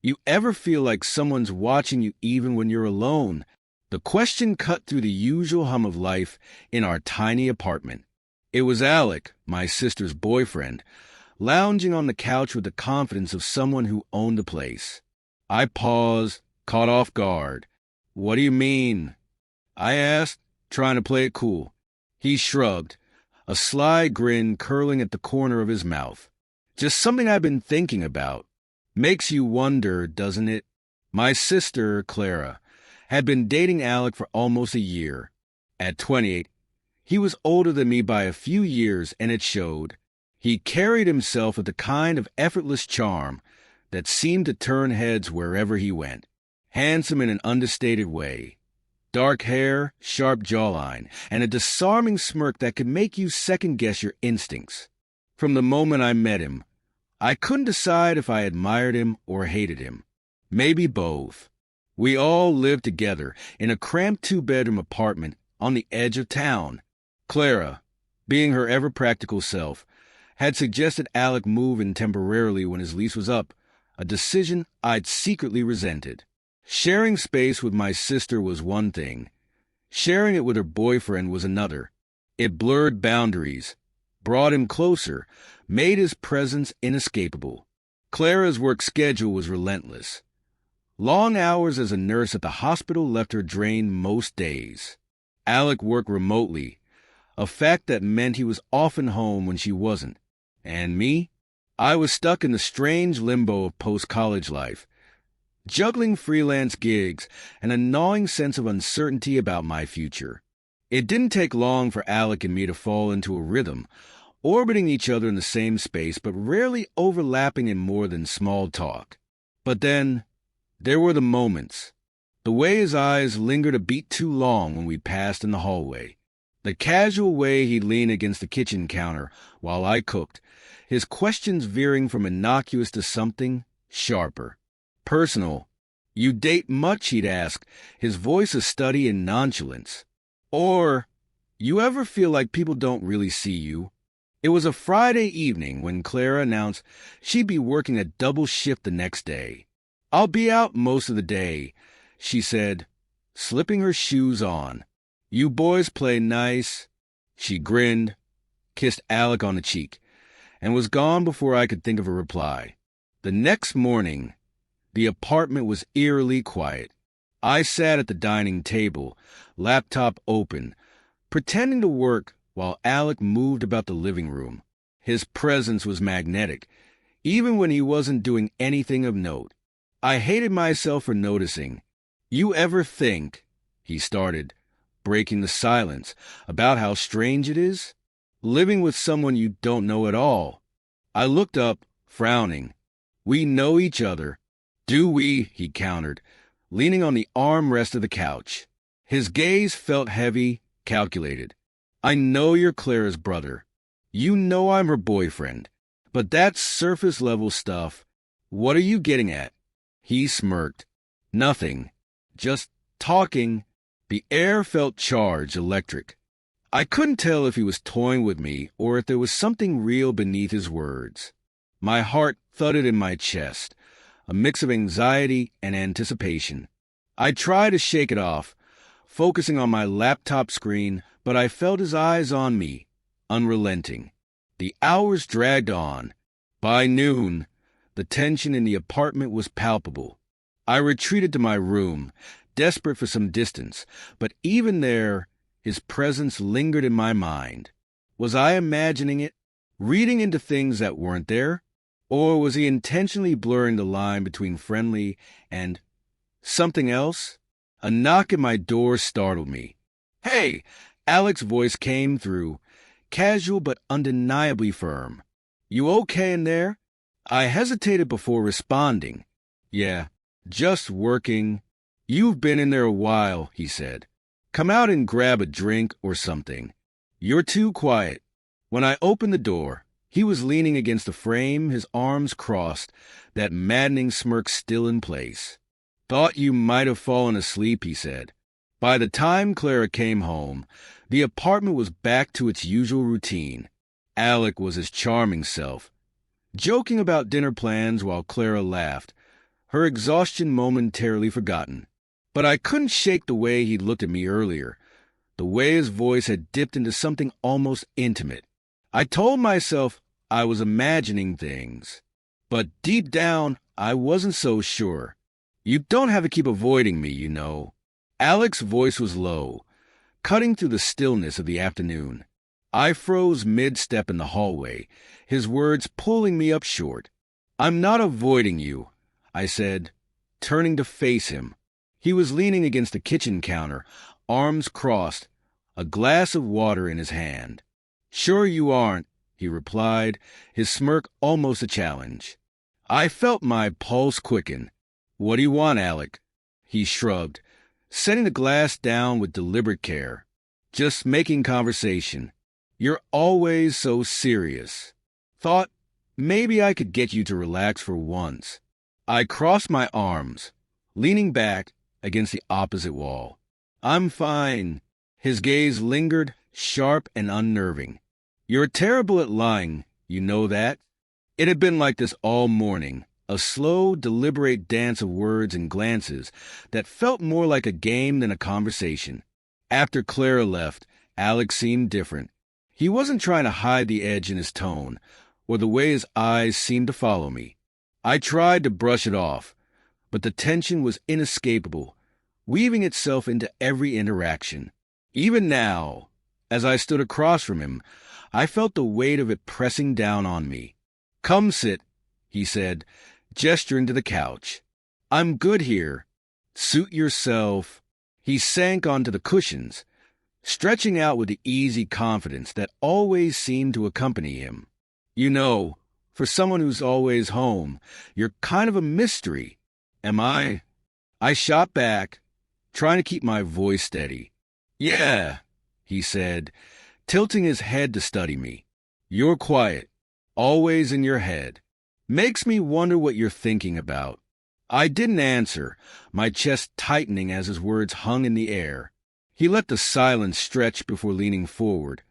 You ever feel like someone's watching you even when you're alone? The question cut through the usual hum of life in our tiny apartment. It was Alec, my sister's boyfriend, lounging on the couch with the confidence of someone who owned the place. I paused, caught off guard. "What do you mean?" I asked, trying to play it cool. He shrugged, a sly grin curling at the corner of his mouth. "Just something I've been thinking about. Makes you wonder, doesn't it?" My sister, Clara, had been dating Alec for almost a year. At 28, he was older than me by a few years, and it showed. He carried himself with the kind of effortless charm that seemed to turn heads wherever he went. Handsome in an understated way. Dark hair, sharp jawline, and a disarming smirk that could make you second-guess your instincts. From the moment I met him, I couldn't decide if I admired him or hated him. Maybe both. We all lived together in a cramped two-bedroom apartment on the edge of town. Clara, being her ever-practical self, had suggested Alec move in temporarily when his lease was up, a decision I'd secretly resented. Sharing space with my sister was one thing. Sharing it with her boyfriend was another. It blurred boundaries, brought him closer, made his presence inescapable. Clara's work schedule was relentless. Long hours as a nurse at the hospital left her drained most days. Alec worked remotely, a fact that meant he was often home when she wasn't. And me? I was stuck in the strange limbo of post-college life, juggling freelance gigs and a gnawing sense of uncertainty about my future. It didn't take long for Alec and me to fall into a rhythm, orbiting each other in the same space, but rarely overlapping in more than small talk. But then, there were the moments. The way his eyes lingered a beat too long when we passed in the hallway. The casual way he'd lean against the kitchen counter while I cooked, his questions veering from innocuous to something sharper. Personal. "You date much?" he'd ask, his voice a study in nonchalance. Or, "You ever feel like people don't really see you?" It was a Friday evening when Clara announced she'd be working a double shift the next day. "I'll be out most of the day," she said, slipping her shoes on. "You boys play nice." She grinned, kissed Alec on the cheek, and was gone before I could think of a reply. The next morning, the apartment was eerily quiet. I sat at the dining table, laptop open, pretending to work while Alec moved about the living room. His presence was magnetic, even when he wasn't doing anything of note. I hated myself for noticing. "You ever think," he started, breaking the silence, "about how strange it is? Living with someone you don't know at all." I looked up, frowning. "We know each other." "Do we?" he countered, leaning on the armrest of the couch. His gaze felt heavy, calculated. "I know you're Clara's brother. You know I'm her boyfriend. But that's surface-level stuff. What are you getting at?" He smirked. "Nothing. Just talking." The air felt charged, electric. I couldn't tell if he was toying with me or if there was something real beneath his words. My heart thudded in my chest, a mix of anxiety and anticipation. I tried to shake it off, focusing on my laptop screen, but I felt his eyes on me, unrelenting. The hours dragged on. By noon, the tension in the apartment was palpable. I retreated to my room, desperate for some distance, but even there, his presence lingered in my mind. Was I imagining it, reading into things that weren't there? Or was he intentionally blurring the line between friendly and something else? A knock at my door startled me. "Hey!" Alec's voice came through, casual but undeniably firm. "You okay in there?" I hesitated before responding. "Yeah, just working." "You've been in there a while," he said. "Come out and grab a drink or something. You're too quiet." When I opened the door, he was leaning against the frame, his arms crossed, that maddening smirk still in place. "Thought you might have fallen asleep," he said. By the time Clara came home, the apartment was back to its usual routine. Alec was his charming self, joking about dinner plans while Clara laughed, her exhaustion momentarily forgotten. But I couldn't shake the way he looked at me earlier, the way his voice had dipped into something almost intimate. I told myself I was imagining things, but deep down, I wasn't so sure. You don't have to keep avoiding me, you know. Alec's voice was low, cutting through the stillness of the afternoon. I froze mid-step in the hallway, his words pulling me up short. I'm not avoiding you, I said, turning to face him. He was leaning against the kitchen counter, arms crossed, a glass of water in his hand. Sure you aren't, he replied, his smirk almost a challenge. I felt my pulse quicken. What do you want, Alec? He shrugged, setting the glass down with deliberate care. Just making conversation. You're always so serious. Thought maybe I could get you to relax for once. I crossed my arms, leaning back against the opposite wall. I'm fine. His gaze lingered, sharp and unnerving. You're terrible at lying, you know that? It had been like this all morning, a slow, deliberate dance of words and glances that felt more like a game than a conversation. After Clara left, Alec seemed different. He wasn't trying to hide the edge in his tone, or the way his eyes seemed to follow me. I tried to brush it off, but the tension was inescapable, weaving itself into every interaction. Even now, as I stood across from him, I felt the weight of it pressing down on me. Come sit, he said, gesturing to the couch. I'm good here. Suit yourself. He sank onto the cushions, stretching out with the easy confidence that always seemed to accompany him. You know, for someone who's always home, you're kind of a mystery. Am I? I shot back, trying to keep my voice steady. Yeah, he said, tilting his head to study me. You're quiet, always in your head. Makes me wonder what you're thinking about. I didn't answer, my chest tightening as his words hung in the air. He let the silence stretch before leaning forward,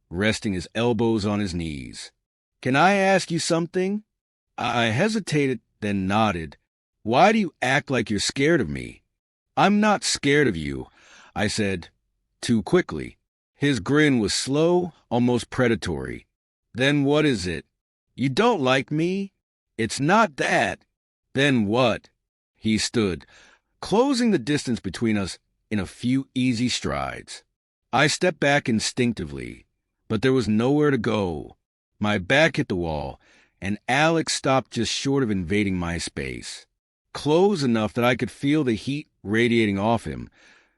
resting his elbows on his knees. Can I ask you something? I hesitated, then nodded. Why do you act like you're scared of me? I'm not scared of you, I said, too quickly. His grin was slow, almost predatory. Then what is it? You don't like me? It's not that. Then what? He stood, closing the distance between us in a few easy strides. I stepped back instinctively, but there was nowhere to go. My back hit the wall, and Alex stopped just short of invading my space. Close enough that I could feel the heat radiating off him,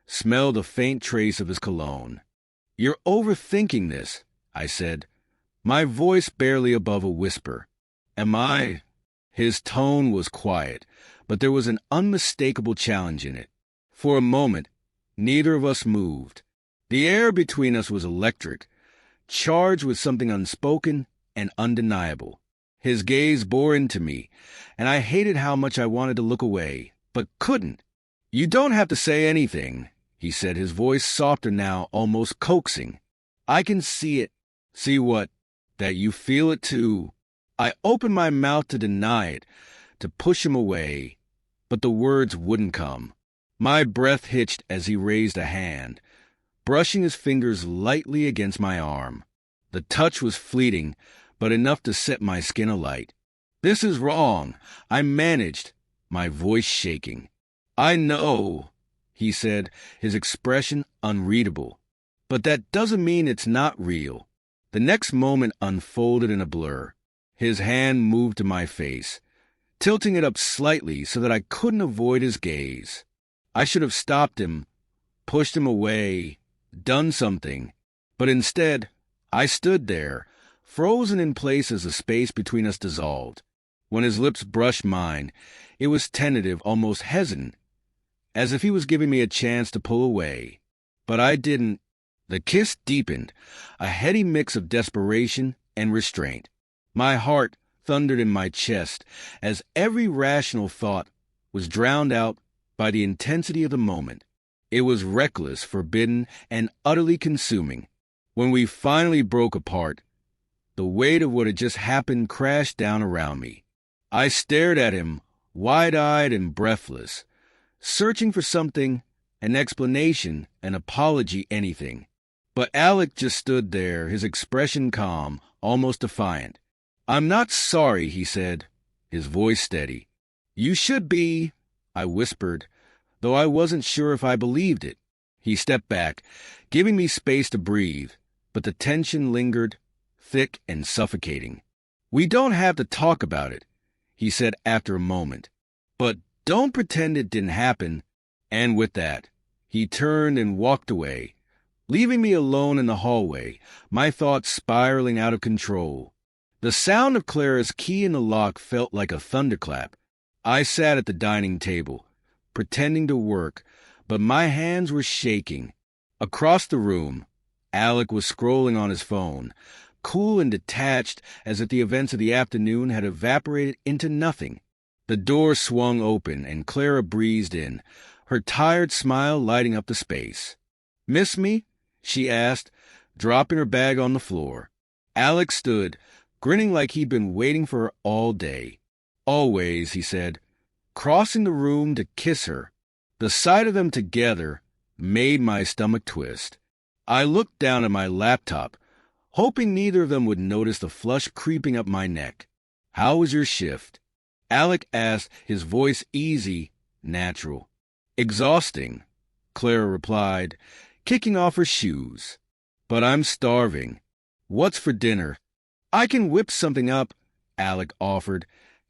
smell the faint trace of his cologne. You're overthinking this, I said, my voice barely above a whisper. Am I? His tone was quiet, but there was an unmistakable challenge in it. For a moment, neither of us moved. The air between us was electric, charged with something unspoken and undeniable. His gaze bore into me, and I hated how much I wanted to look away, but couldn't. You don't have to say anything, he said, his voice softer now, almost coaxing. I can see it. See what? That you feel it too. I opened my mouth to deny it, to push him away, but the words wouldn't come. My breath hitched as he raised a hand, brushing his fingers lightly against my arm. The touch was fleeting, but enough to set my skin alight. This is wrong, I managed, my voice shaking. I know, he said, his expression unreadable. But that doesn't mean it's not real. The next moment unfolded in a blur. His hand moved to my face, tilting it up slightly so that I couldn't avoid his gaze. I should have stopped him, pushed him away, done something. But instead, I stood there, frozen in place as the space between us dissolved. When his lips brushed mine, it was tentative, almost hesitant, as if he was giving me a chance to pull away. But I didn't. The kiss deepened, a heady mix of desperation and restraint. My heart thundered in my chest as every rational thought was drowned out by the intensity of the moment. It was reckless, forbidden, and utterly consuming. When we finally broke apart, the weight of what had just happened crashed down around me. I stared at him, wide-eyed and breathless, searching for something, an explanation, an apology, anything. But Alec just stood there, his expression calm, almost defiant. "I'm not sorry," he said, his voice steady. "You should be," I whispered, though I wasn't sure if I believed it. He stepped back, giving me space to breathe, but the tension lingered, thick and suffocating. "We don't have to talk about it," he said after a moment. "But don't pretend it didn't happen." And with that, he turned and walked away, leaving me alone in the hallway, my thoughts spiraling out of control. The sound of Clara's key in the lock felt like a thunderclap. I sat at the dining table, pretending to work, but my hands were shaking. Across the room, Alec was scrolling on his phone, cool and detached as if the events of the afternoon had evaporated into nothing. The door swung open and Clara breezed in, her tired smile lighting up the space. "Miss me?" she asked, dropping her bag on the floor. Alec stood, grinning like he'd been waiting for her all day. "Always," he said, crossing the room to kiss her. The sight of them together made my stomach twist. I looked down at my laptop, hoping neither of them would notice the flush creeping up my neck. "How was your shift?" Alec asked, his voice easy, natural. "Exhausting," Clara replied, kicking off her shoes. "But I'm starving. What's for dinner?" "I can whip something up," Alec offered,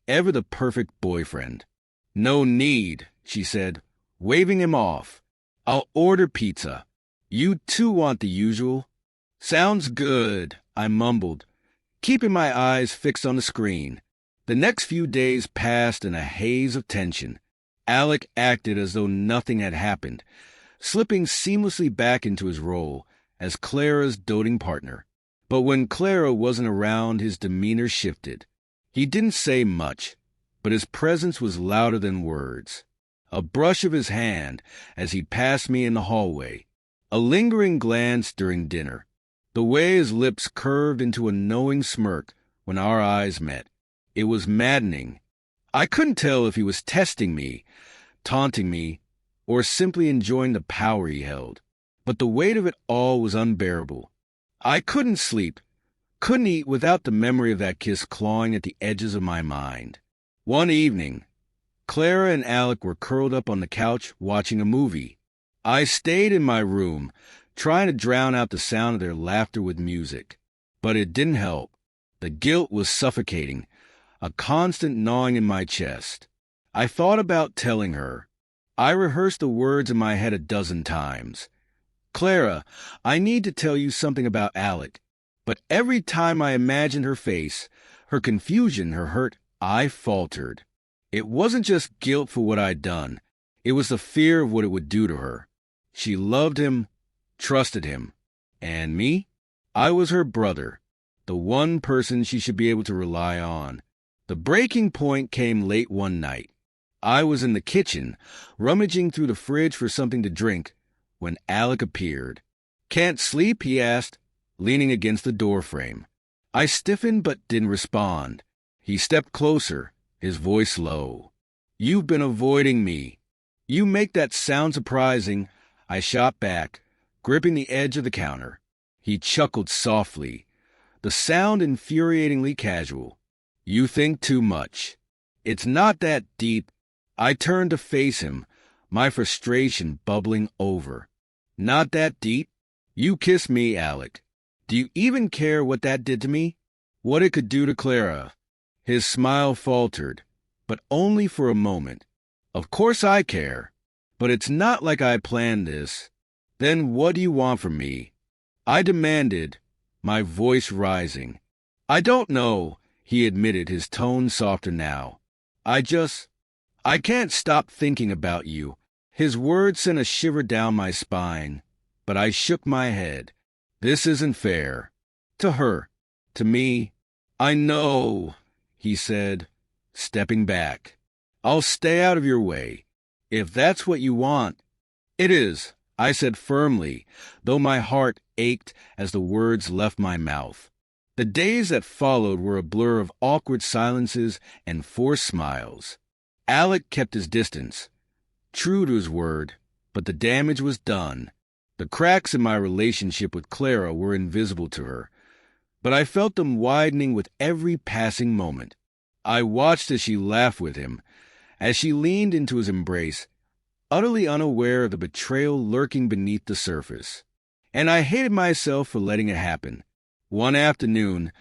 ever the perfect boyfriend. "No need," she said, waving him off. "I'll order pizza. You too want the usual?" "Sounds good," I mumbled, keeping my eyes fixed on the screen. The next few days passed in a haze of tension. Alec acted as though nothing had happened, slipping seamlessly back into his role as Clara's doting partner. But when Clara wasn't around, his demeanor shifted. He didn't say much, but his presence was louder than words. A brush of his hand as he passed me in the hallway, a lingering glance during dinner, the way his lips curved into a knowing smirk when our eyes met. It was maddening. I couldn't tell if he was testing me, taunting me, or simply enjoying the power he held. But the weight of it all was unbearable. I couldn't sleep, couldn't eat without the memory of that kiss clawing at the edges of my mind. One evening, Clara and Alec were curled up on the couch watching a movie. I stayed in my room, trying to drown out the sound of their laughter with music. But it didn't help. The guilt was suffocating, a constant gnawing in my chest. I thought about telling her. I rehearsed the words in my head a dozen times. "Clara, I need to tell you something about Alec." But every time I imagined her face, her confusion, her hurt, I faltered. It wasn't just guilt for what I'd done. It was the fear of what it would do to her. She loved him, trusted him. And me? I was her brother, the one person she should be able to rely on. The breaking point came late one night. I was in the kitchen, rummaging through the fridge for something to drink, when Alec appeared. "Can't sleep?" he asked, leaning against the doorframe. I stiffened but didn't respond. He stepped closer, his voice low. "You've been avoiding me." "You make that sound surprising," I shot back, gripping the edge of the counter. He chuckled softly, the sound infuriatingly casual. "You think too much. It's not that deep." I turned to face him, my frustration bubbling over. "Not that deep? You kissed me, Alec. Do you even care what that did to me? What it could do to Clara?" His smile faltered, but only for a moment. "Of course I care, but it's not like I planned this." "Then what do you want from me?" I demanded, my voice rising. "I don't know," he admitted, his tone softer now. I can't stop thinking about you." His words sent a shiver down my spine, but I shook my head. This isn't fair. To her. To me. "I know," he said, stepping back. "I'll stay out of your way, if that's what you want." "It is," I said firmly, though my heart ached as the words left my mouth. The days that followed were a blur of awkward silences and forced smiles. Alec kept his distance, true to his word, but the damage was done. The cracks in my relationship with Clara were invisible to her, but I felt them widening with every passing moment. I watched as she laughed with him, as she leaned into his embrace, utterly unaware of the betrayal lurking beneath the surface. And I hated myself for letting it happen. One afternoon,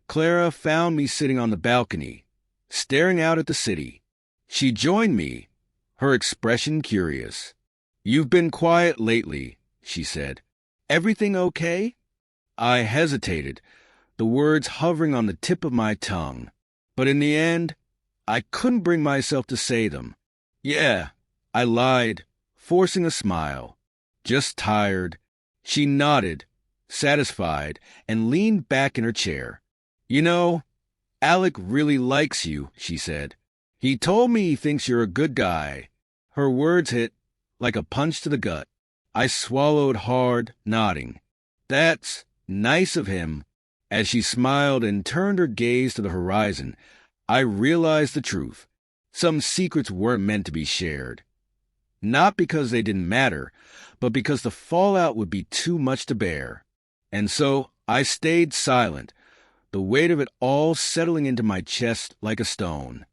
Clara found me sitting on the balcony, staring out at the city. She joined me, her expression curious. "You've been quiet lately," she said. "Everything okay?" I hesitated, the words hovering on the tip of my tongue. But in the end, I couldn't bring myself to say them. "Yeah," I lied, forcing a smile. "Just tired." She nodded, satisfied, and leaned back in her chair. "You know, Alec really likes you," she said. "He told me he thinks you're a good guy." Her words hit like a punch to the gut. I swallowed hard, nodding. "That's nice of him." As she smiled and turned her gaze to the horizon, I realized the truth. Some secrets weren't meant to be shared. Not because they didn't matter, but because the fallout would be too much to bear. And so I stayed silent, the weight of it all settling into my chest like a stone.